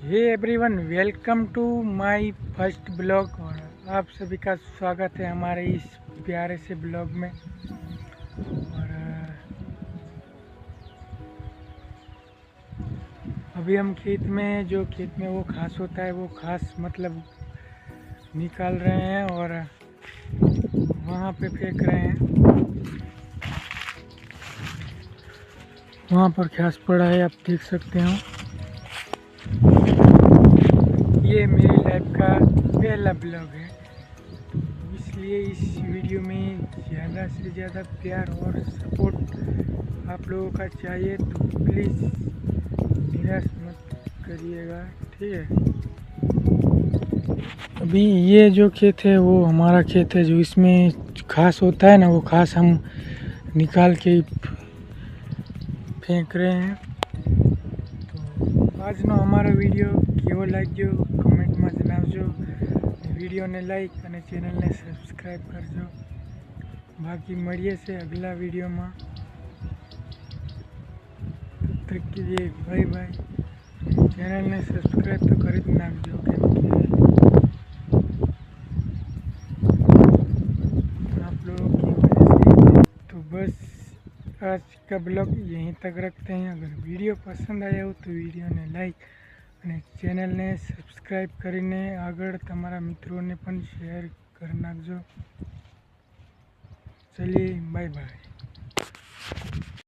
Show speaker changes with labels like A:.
A: Hey everyone, welcome to my first blog. और आप सभी का स्वागत है हमारे इस प्यारे से ब्लॉग में। और अभी हम खेत में वो घास होता है, वो घास मतलब निकाल रहे हैं और वहाँ पे फेंक रहे हैं। वहाँ पर घास पड़ा है, आप देख सकते हो। ये मेरी लाइफ का पहला ब्लॉग है, तो इसलिए इस वीडियो में ज़्यादा से ज़्यादा प्यार और सपोर्ट आप लोगों का चाहिए, तो प्लीज़ निराश मत करिएगा, ठीक है। अभी ये जो खेत है वो हमारा खेत है, जो इसमें घास होता है ना, वो घास हम निकाल के फेंक रहे हैं। तो આજનો અમારો વિડીયો કેવો લાગ્યો કમેન્ટમાં જણાવજો। વિડીયોને લાઈક અને ચેનલને સબસ્ક્રાઈબ કરજો। બાકી મળીએ છે અગલા વિડીયોમાં। તબ તક के लिए बाय बाय। ચેનલને સબસ્ક્રાઈબ તો કરી જ નાખજો, કેમ કે आप लोगों की वजह से। तो बस आज का ब्लॉग यहीं तक रखते हैं। अगर वीडियो पसंद आया हो तो वीडियो ने लाइक અને ચેનલને સબસ્ક્રાઈબ કરીને આગળ તમારા મિત્રોને પણ શેર કરી નાખજો। ચલિए, બાય બાય।